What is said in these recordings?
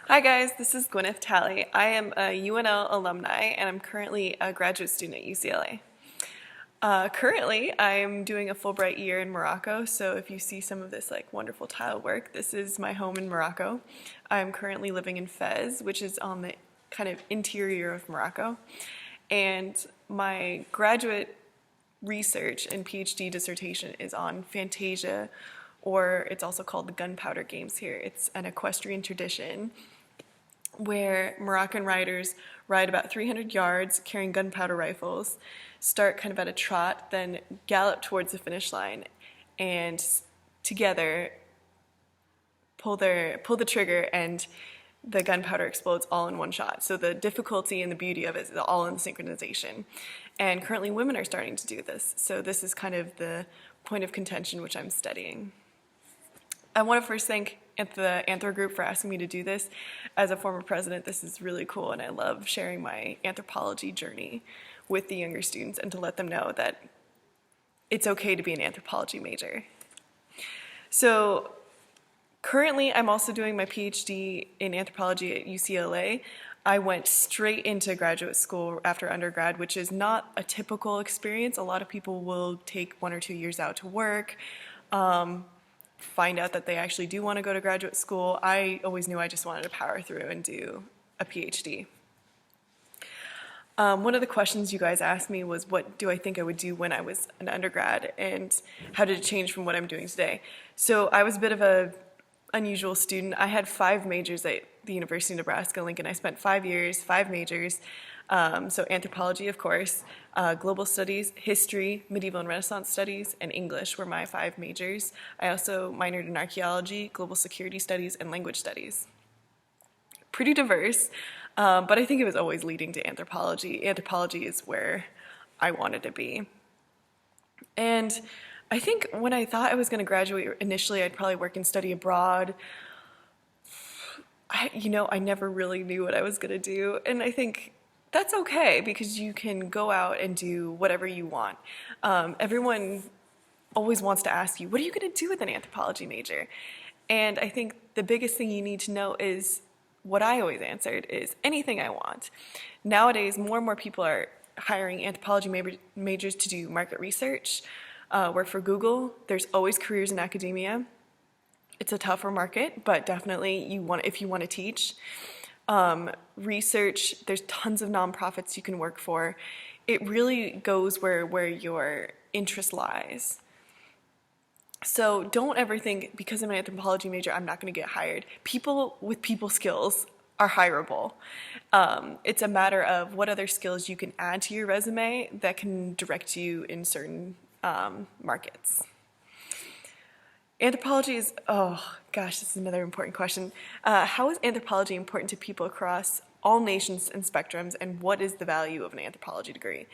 Hi guys, this is Gwyneth Talley. I am a UNL alumni and I'm currently a graduate student at UCLA. Currently, I'm doing a Fulbright year in Morocco, so if you see some of this wonderful tile work, this is my home in Morocco. I'm currently living in Fez, which is on the kind of interior of Morocco, and my graduate research and PhD dissertation is on Fantasia, or it's also called the Gunpowder Games here. It's an equestrian tradition where Moroccan riders ride about 300 yards carrying gunpowder rifles, start kind of at a trot, then gallop towards the finish line, and together pull the trigger and the gunpowder explodes all in one shot. So the difficulty and the beauty of it is all in the synchronization. And currently women are starting to do this. So this is kind of the point of contention which I'm studying. I want to first thank the AnthroGroup for asking me to do this. As a former president, this is really cool, and I love sharing my anthropology journey with the younger students and to let them know that it's okay to be an anthropology major. So currently, I'm also doing my PhD in anthropology at UCLA. I went straight into graduate school after undergrad, which is not a typical experience. A lot of people will take 1 or 2 years out to work, find out that they actually do want to go to graduate school. I always knew I just wanted to power through and do a PhD. One of the questions you guys asked me was, what do I think I would do when I was an undergrad, and how did it change from what I'm doing today? So I was a bit of an unusual student. I had 5 majors at the University of Nebraska-Lincoln. I spent 5 years, 5 majors. So anthropology, of course, global studies, history, medieval and Renaissance studies, and English were my 5 majors. I also minored in archaeology, global security studies, and language studies. Pretty diverse, but I think it was always leading to anthropology. Anthropology is where I wanted to be. And I think when I thought I was going to graduate initially, I'd probably work and study abroad. I never really knew what I was going to do, and I think that's okay, because you can go out and do whatever you want. Everyone always wants to ask you, what are you going to do with an anthropology major? And I think the biggest thing you need to know is what I always answered is anything I want. Nowadays, more and more people are hiring anthropology majors to do market research, work for Google. There's always careers in academia. It's a tougher market, but definitely if you want to teach. Research, there's tons of nonprofits you can work for. It really goes where your interest lies. So don't ever think, because I'm an anthropology major, I'm not going to get hired. People with people skills are hireable. It's a matter of what other skills you can add to your resume that can direct you in certain markets. Anthropology is, oh gosh, this is another important question. How is anthropology important to people across all nations and spectrums, and what is the value of an anthropology degree?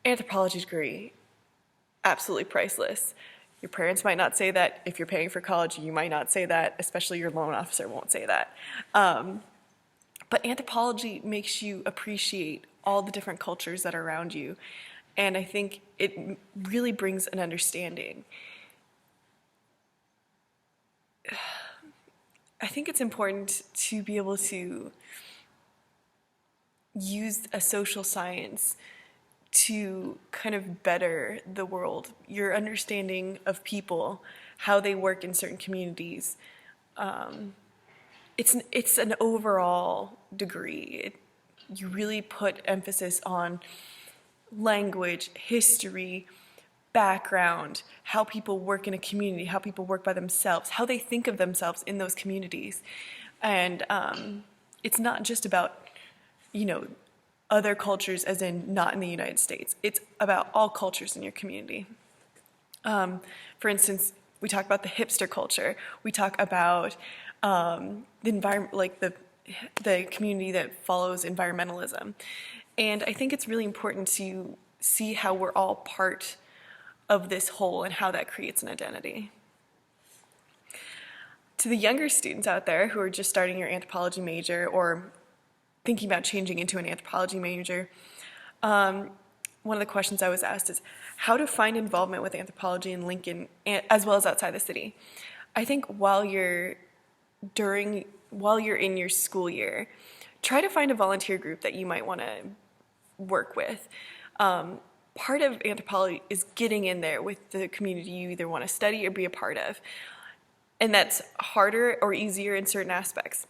Anthropology degree, absolutely priceless. Your parents might not say that. If you're paying for college, you might not say that, especially your loan officer won't say that. But anthropology makes you appreciate all the different cultures that are around you, and I think it really brings an understanding. I think it's important to be able to use a social science to kind of better the world, your understanding of people, how they work in certain communities. It's an overall degree. You really put emphasis on language, history, background, how people work in a community, how people work by themselves, how they think of themselves in those communities. And it's not just about, other cultures as in not in the United States. It's about all cultures in your community. For instance, we talk about the hipster culture. We talk about the environment, like the community that follows environmentalism. And I think it's really important to see how we're all part of this whole and how that creates an identity. To the younger students out there who are just starting your anthropology major or thinking about changing into an anthropology major, one of the questions I was asked is how to find involvement with anthropology in Lincoln as well as outside the city. I think while you're while you're in your school year, try to find a volunteer group that you might want to work with. Part of anthropology is getting in there with the community you either want to study or be a part of. And that's harder or easier in certain aspects.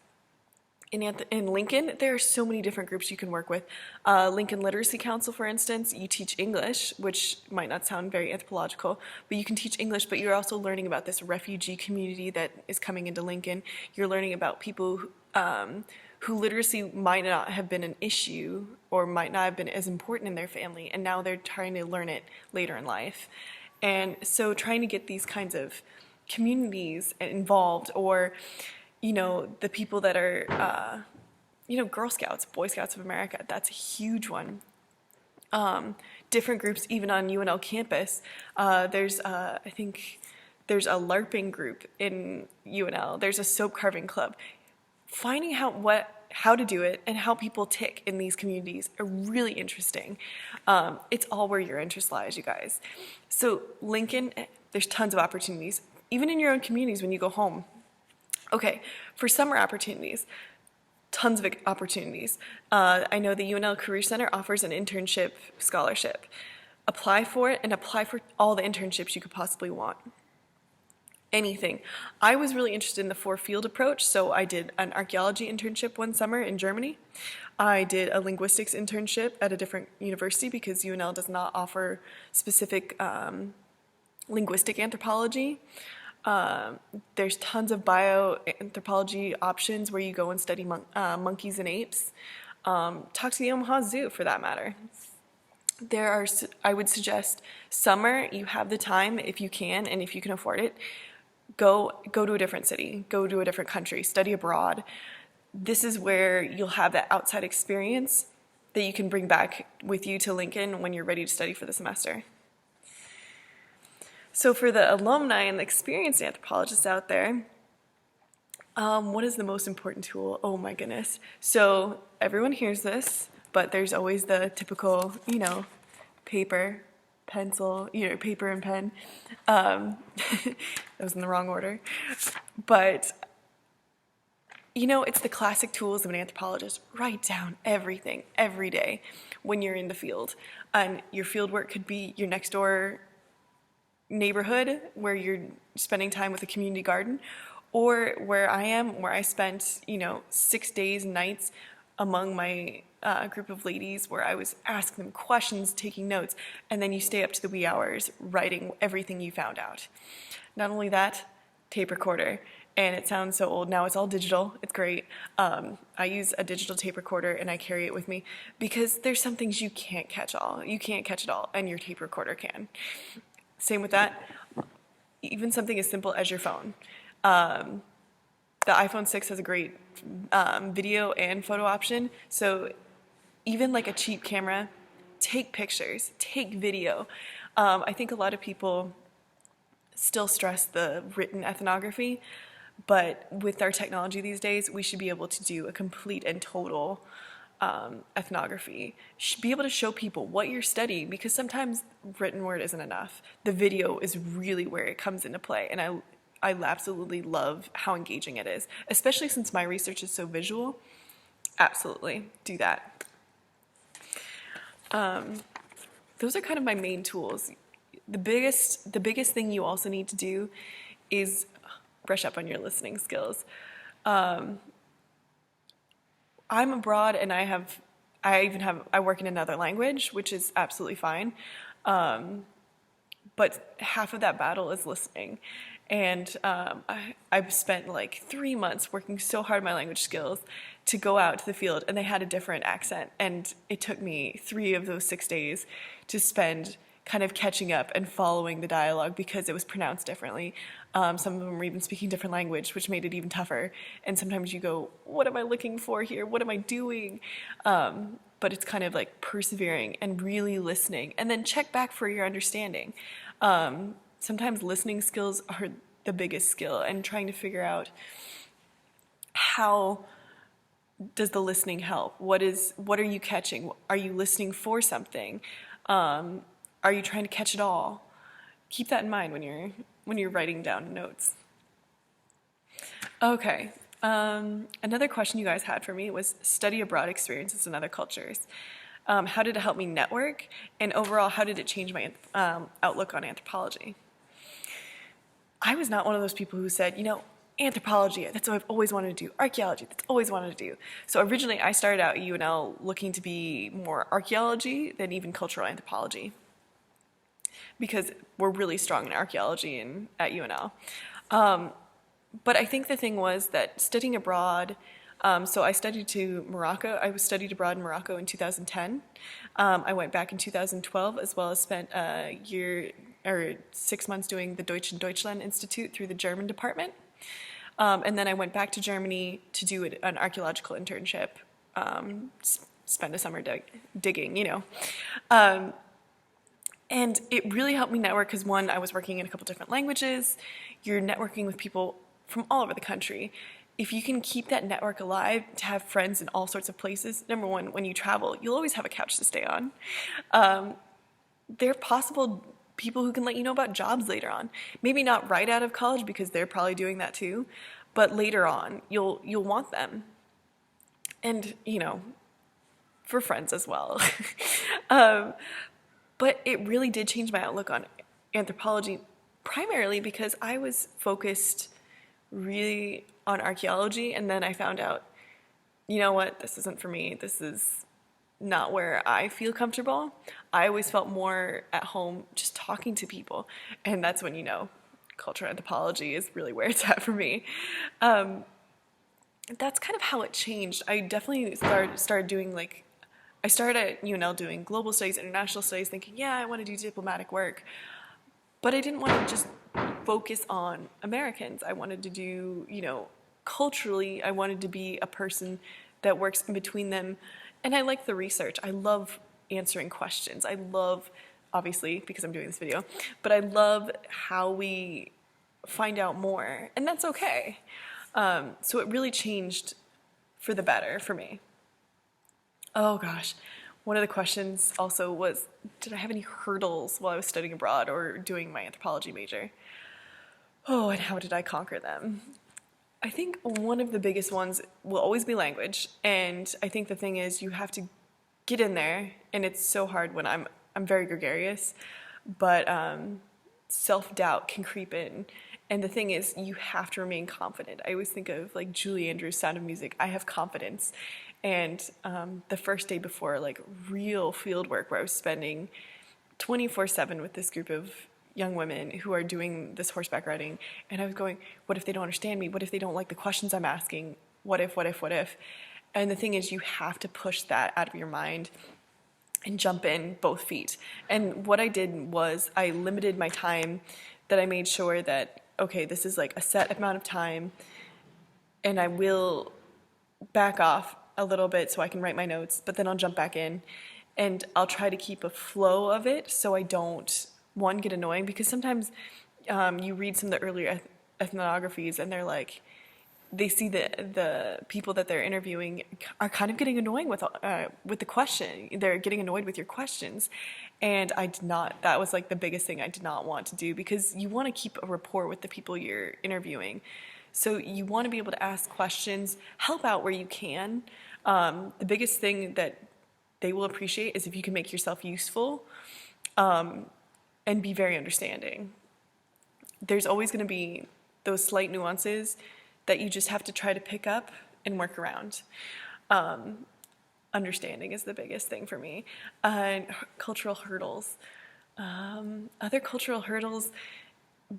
In Lincoln, there are so many different groups you can work with. Lincoln Literacy Council, for instance, you teach English, which might not sound very anthropological, but you can teach English, but you're also learning about this refugee community that is coming into Lincoln. You're learning about people who literacy might not have been an issue or might not have been as important in their family, and now they're trying to learn it later in life. And so trying to get these kinds of communities involved, or the people that are, Girl Scouts, Boy Scouts of America, that's a huge one. Different groups, even on UNL campus. I think there's a LARPing group in UNL. There's a soap carving club. Finding how to do it and how people tick in these communities are really interesting. It's all where your interest lies, you guys. So Lincoln, there's tons of opportunities, even in your own communities when you go home. Okay, for summer opportunities, tons of opportunities. I know the UNL Career Center offers an internship scholarship. Apply for it and apply for all the internships you could possibly want. Anything. I was really interested in the 4-field approach, so I did an archaeology internship one summer in Germany. I did a linguistics internship at a different university because UNL does not offer specific linguistic anthropology. There's tons of bioanthropology options where you go and study monkeys and apes. Talk to the Omaha Zoo for that matter. I would suggest summer, you have the time if you can and if you can afford it, go to a different city, go to a different country, study abroad. This is where you'll have that outside experience that you can bring back with you to Lincoln when you're ready to study for the semester. So for the alumni and the experienced anthropologists out there, what is the most important tool? Oh my goodness. So everyone hears this, but there's always the typical, paper, pencil, paper and pen. That was in the wrong order. But, it's the classic tools of an anthropologist. Write down everything, every day when you're in the field. And your field work could be your next door neighborhood where you're spending time with a community garden, or where I spent 6 days and nights among my group of ladies where I was asking them questions, taking notes, and then you stay up to the wee hours writing everything you found out. Not only that, tape recorder. And it sounds so old now, it's all digital, it's great. I use a digital tape recorder and I carry it with me because there's some things you can't catch it all, and your tape recorder can. Same with that, even something as simple as your phone. The iPhone 6 has a great video and photo option, so even like a cheap camera, take pictures, take video. I think a lot of people still stress the written ethnography, but with our technology these days, we should be able to do a complete and total ethnography. Should be able to show people what you're studying, because sometimes written word isn't enough. The video is really where it comes into play, and I absolutely love how engaging it is, especially since my research is so visual. Absolutely, do that. Those are kind of my main tools. The biggest thing you also need to do is brush up on your listening skills. I'm abroad and I work in another language, which is absolutely fine. But half of that battle is listening. And I've spent like 3 months working so hard on my language skills to go out to the field, and they had a different accent. And it took me 3 of those 6 days to spend kind of catching up and following the dialogue because it was pronounced differently. Some of them were even speaking different language, which made it even tougher. And sometimes you go, what am I looking for here? What am I doing? But it's kind of like persevering and really listening, and then check back for your understanding. Sometimes listening skills are the biggest skill, and trying to figure out how does the listening help? What are you catching? Are you listening for something? Are you trying to catch it all? Keep that in mind when you're writing down notes. Okay, Another question you guys had for me was study abroad experiences in other cultures. How did it help me network? And overall, how did it change my outlook on anthropology? I was not one of those people who said, anthropology, that's what I've always wanted to do. Archaeology, that's always wanted to do. So originally I started out at UNL looking to be more archaeology than even cultural anthropology, because we're really strong in archaeology at UNL. But I think the thing was that studying abroad, so I studied to Morocco. I studied abroad in Morocco in 2010. I went back in 2012, as well as spent a year or 6 months doing the Deutsch and Deutschland Institute through the German department. And then I went back to Germany to do an archaeological internship, spend a summer digging. And it really helped me network because, one, I was working in a couple different languages. You're networking with people from all over the country. If you can keep that network alive, to have friends in all sorts of places, number one, when you travel, you'll always have a couch to stay on. There are possible people who can let you know about jobs later on. Maybe not right out of college, because they're probably doing that too, but later on, you'll want them. And, for friends as well. But it really did change my outlook on anthropology, primarily because I was focused really on archaeology, and then I found out, you know what, this isn't for me. This is not where I feel comfortable. I always felt more at home just talking to people, and that's when cultural anthropology is really where it's at for me. That's kind of how it changed. I definitely started doing I started at UNL doing global studies, international studies, thinking, yeah, I want to do diplomatic work. But I didn't want to just focus on Americans. I wanted to do, culturally, I wanted to be a person that works in between them. And I like the research. I love answering questions. I love, obviously, because I'm doing this video, but I love how we find out more. And that's okay. So it really changed for the better for me. Oh gosh, one of the questions also was, did I have any hurdles while I was studying abroad or doing my anthropology major? Oh, and how did I conquer them? I think one of the biggest ones will always be language, and I think the thing is you have to get in there, and it's so hard when I'm very gregarious, but self-doubt can creep in. And the thing is, you have to remain confident. I always think of Julie Andrews' Sound of Music. I have confidence. And the first day before real field work, where I was spending 24/7 with this group of young women who are doing this horseback riding, and I was going, what if they don't understand me? What if they don't like the questions I'm asking? What if? And the thing is, you have to push that out of your mind and jump in both feet. And what I did was I limited my time, that I made sure that, okay, this is a set amount of time, and I will back off a little bit so I can write my notes, but then I'll jump back in, and I'll try to keep a flow of it so I don't, one, get annoying, because sometimes you read some of the earlier ethnographies and they see the people that they're interviewing are kind of getting annoying with the question. They're getting annoyed with your questions. And I did not, that was the biggest thing I did not want to do, because you want to keep a rapport with the people you're interviewing. So you want to be able to ask questions, help out where you can. The biggest thing that they will appreciate is if you can make yourself useful and be very understanding. There's always going to be those slight nuances that you just have to try to pick up and work around. Understanding is the biggest thing for me. Cultural hurdles. Other cultural hurdles,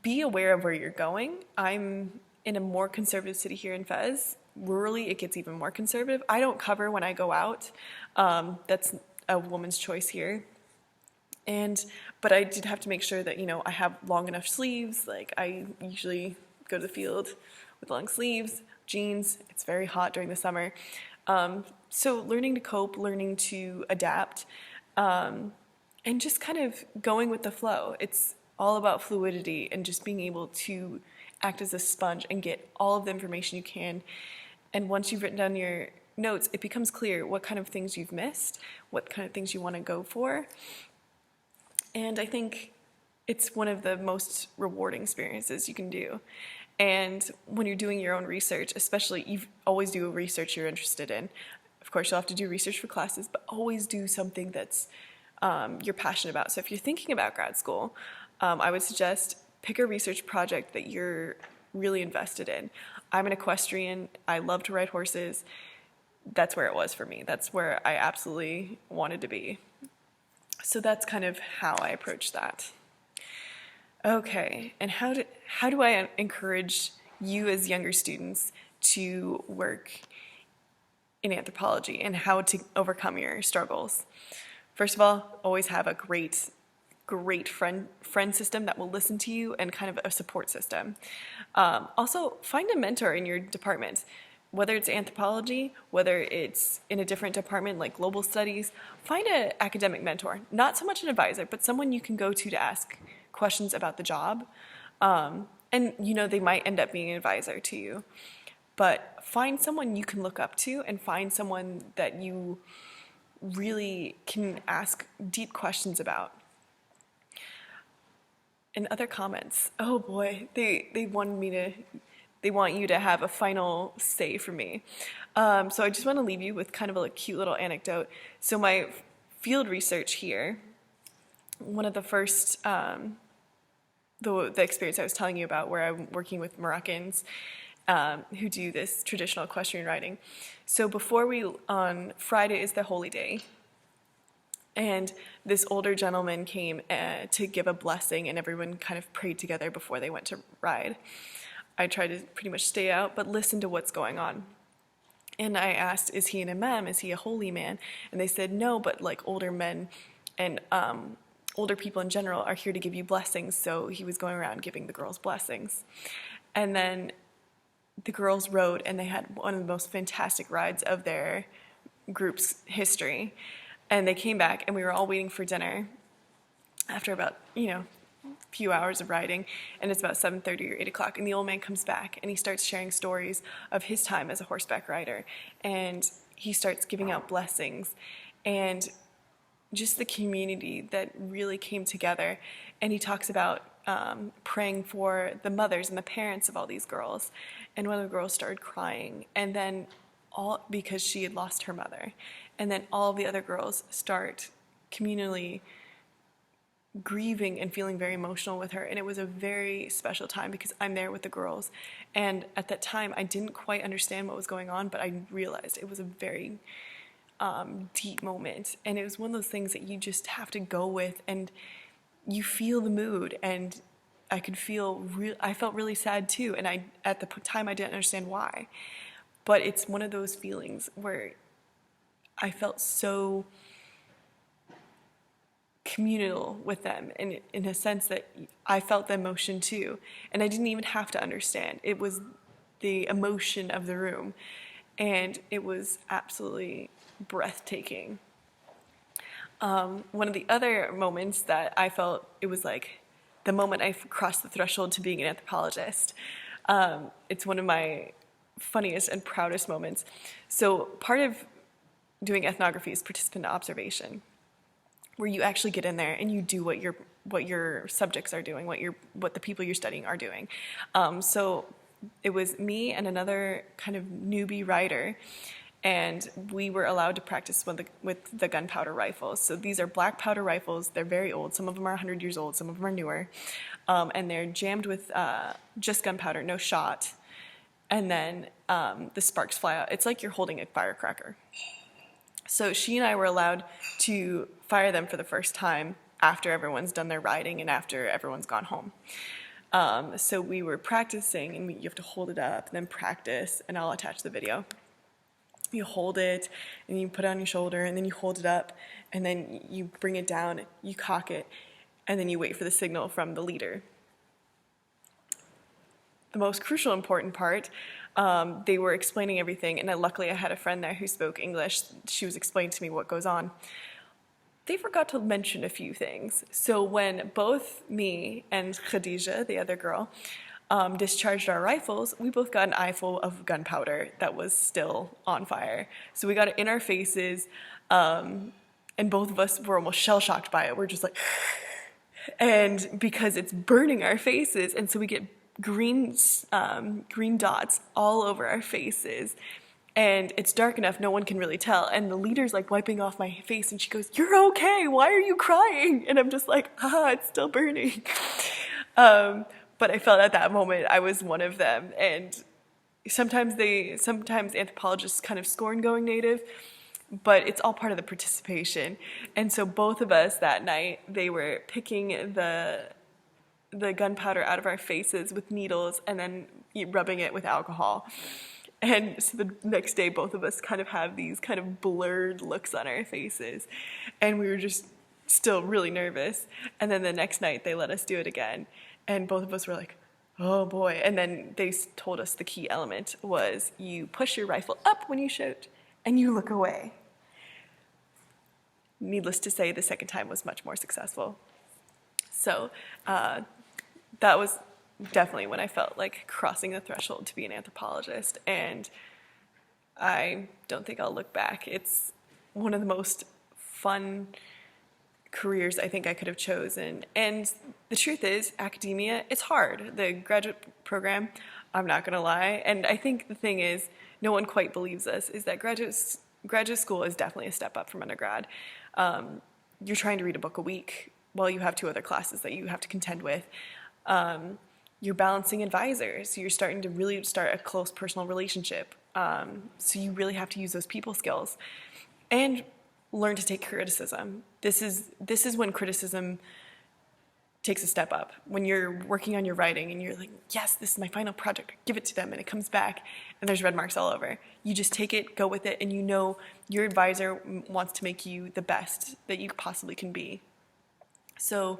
be aware of where you're going. I'm in a more conservative city here in Fez. Rurally, it gets even more conservative. I don't cover when I go out. That's a woman's choice here. But I did have to make sure that, I have long enough sleeves. I usually go to the field with long sleeves, jeans. It's very hot during the summer. So learning to cope, learning to adapt, and just kind of going with the flow. It's all about fluidity and just being able to act as a sponge and get all of the information you can. And once you've written down your notes, it becomes clear what kind of things you've missed, what kind of things you want to go for. And I think it's one of the most rewarding experiences you can do. And when you're doing your own research, especially, you always do research you're interested in. Of course, you'll have to do research for classes, but always do something that's you're passionate about. So if you're thinking about grad school, I would suggest pick a research project that you're really invested in. I'm an equestrian. I love to ride horses. That's where it was for me. That's where I absolutely wanted to be. So that's kind of how I approach that. Okay, and how do I encourage you as younger students to work in anthropology and how to overcome your struggles? First of all, always have a great friend system that will listen to you and kind of a support system. Also, find a mentor in your department. Whether it's anthropology, whether it's in a different department like global studies, find an academic mentor. Not so much an advisor, but someone you can go to ask questions about the job. And they might end up being an advisor to you. But find someone you can look up to and find someone that you really can ask deep questions about. And other comments. Oh boy, they want you to have a final say for me. So I just want to leave you with kind of a cute little anecdote. So my field research here, one of the first, the experience I was telling you about where I'm working with Moroccans who do this traditional equestrian riding. So on Friday is the holy day, and this older gentleman came to give a blessing, and everyone kind of prayed together before they went to ride. I tried to pretty much stay out, but listen to what's going on. And I asked, is he an imam? Is he a holy man? And they said, no, but like older men and older people in general are here to give you blessings. So he was going around giving the girls blessings. And then the girls rode, and they had one of the most fantastic rides of their group's history. And they came back, and we were all waiting for dinner after about, few hours of riding, and it's about 7:30 or 8 o'clock, and the old man comes back, and he starts sharing stories of his time as a horseback rider, and he starts giving out blessings, and just the community that really came together. And he talks about praying for the mothers and the parents of all these girls, and one of the girls started crying, and then because she had lost her mother, and then all of the other girls start communally grieving and feeling very emotional with her. And it was a very special time because I'm there with the girls, and at that time I didn't quite understand what was going on, but I realized it was a very deep moment, and it was one of those things that you just have to go with, and you feel the mood. And I felt really sad too, and at the time I didn't understand why, but it's one of those feelings where I felt so communal with them, and in a sense that I felt the emotion too, and I didn't even have to understand. It was the emotion of the room, and it was absolutely breathtaking. One of the other moments that I felt, it was like the moment I crossed the threshold to being an anthropologist. It's one of my funniest and proudest moments. So part of doing ethnography is participant observation, where you actually get in there and you do what your subjects are doing, what the people you're studying are doing. So it was me and another kind of newbie rider, and we were allowed to practice with the gunpowder rifles. So these are black powder rifles. They're very old. Some of them are 100 years old. Some of them are newer, and they're jammed with just gunpowder, no shot. And then the sparks fly out. It's like you're holding a firecracker. So she and I were allowed to fire them for the first time after everyone's done their riding and after everyone's gone home. So we were practicing, and you have to hold it up and then practice, and I'll attach the video. You hold it, and you put it on your shoulder, and then you hold it up, and then you bring it down, you cock it, and then you wait for the signal from the leader. The most crucial important part, they were explaining everything, and luckily I had a friend there who spoke English. She was explaining to me what goes on. They forgot to mention a few things. So when both me and Khadija, the other girl, discharged our rifles, we both got an eyeful of gunpowder that was still on fire. So we got it in our faces, and both of us were almost shell-shocked by it. We're just like, and because it's burning our faces, and so we get green dots all over our faces. And it's dark enough, no one can really tell. And the leader's like wiping off my face and she goes, "You're okay, why are you crying?" And I'm just like, it's still burning. But I felt at that moment I was one of them. And sometimes anthropologists kind of scorn going native, but it's all part of the participation. And so both of us that night, they were picking the gunpowder out of our faces with needles and then rubbing it with alcohol. And so the next day, both of us kind of have these kind of blurred looks on our faces. And we were just still really nervous. And then the next night, they let us do it again. And both of us were like, oh boy. And then they told us the key element was you push your rifle up when you shoot and you look away. Needless to say, the second time was much more successful. So that was definitely when I felt like crossing the threshold to be an anthropologist, and I don't think I'll look back. It's one of the most fun careers I think I could have chosen. And the truth is, academia, it's hard. The graduate program, I'm not gonna lie, and I think the thing is, no one quite believes us, is that graduate school is definitely a step up from undergrad. You're trying to read a book a week while you have 2 other classes that you have to contend with. You're balancing advisors. You're starting to really start a close personal relationship. So you really have to use those people skills and learn to take criticism. This is when criticism takes a step up. When you're working on your writing and you're like, yes, this is my final project, give it to them, and it comes back and there's red marks all over. You just take it, go with it, and you know your advisor wants to make you the best that you possibly can be. So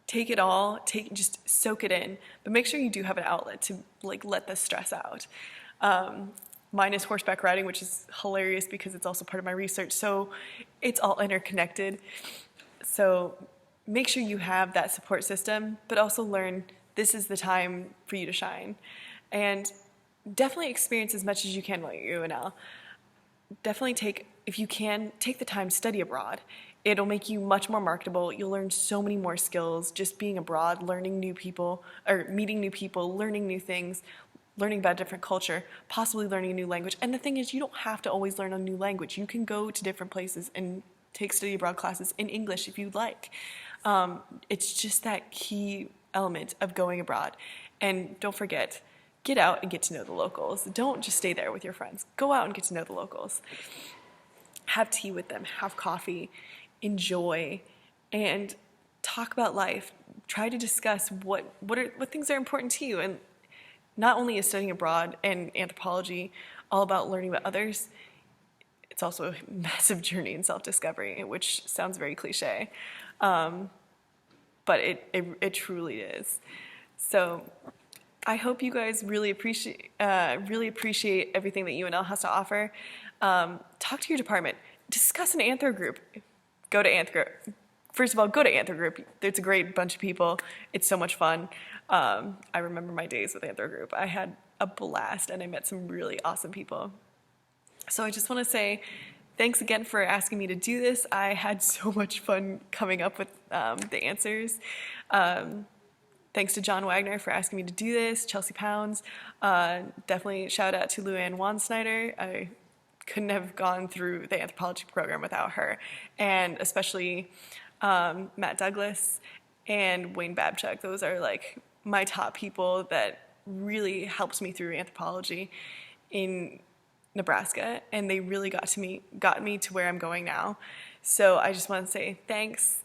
take it all, just soak it in, but make sure you do have an outlet to like let the stress out. Mine is horseback riding, which is hilarious because it's also part of my research, so it's all interconnected. So make sure you have that support system, but also learn this is the time for you to shine. And definitely experience as much as you can while you're at UNL. Definitely if you can, take the time to study abroad. It'll make you much more marketable. You'll learn so many more skills just being abroad, learning new people, or meeting new people, learning new things, learning about a different culture, possibly learning a new language. And the thing is, you don't have to always learn a new language. You can go to different places and take study abroad classes in English if you'd like. It's just that key element of going abroad. And don't forget, get out and get to know the locals. Don't just stay there with your friends. Go out and get to know the locals. Have tea with them, have coffee, enjoy, and talk about life. Try to discuss what things are important to you. And not only is studying abroad and anthropology all about learning about others, it's also a massive journey in self-discovery, which sounds very cliche, but it truly is. So I hope you guys really appreciate everything that UNL has to offer. Talk to your department. Discuss an AnthroGroup. Go to AnthroGroup. First of all, go to AnthroGroup. It's a great bunch of people. It's so much fun. I remember my days with AnthroGroup. I had a blast, and I met some really awesome people. So I just want to say thanks again for asking me to do this. I had so much fun coming up with the answers. Thanks to John Wagner for asking me to do this, Chelsea Pounds. Definitely shout out to Luann Wansnyder. I couldn't have gone through the anthropology program without her. And especially Matt Douglas and Wayne Babchuk. Those are like my top people that really helped me through anthropology in Nebraska, and they really got me to where I'm going now. So I just want to say thanks.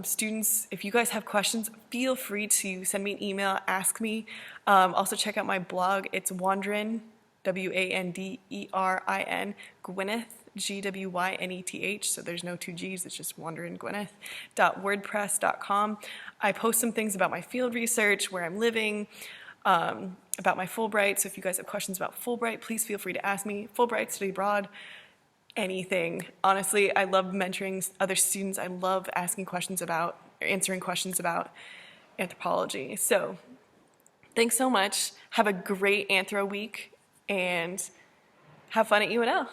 Students, if you guys have questions, feel free to send me an email, ask me. Also check out my blog. It's Wandrin, Wanderin, Gwyneth, Gwyneth, so there's no 2 G's, it's just Wandrin Gwyneth, .wordpress.com. I post some things about my field research, where I'm living, about my Fulbright. So if you guys have questions about Fulbright, please feel free to ask me. Fulbright, study abroad, anything. Honestly, I love mentoring other students. I love answering questions about anthropology. So thanks so much. Have a great Anthro week and have fun at UNL.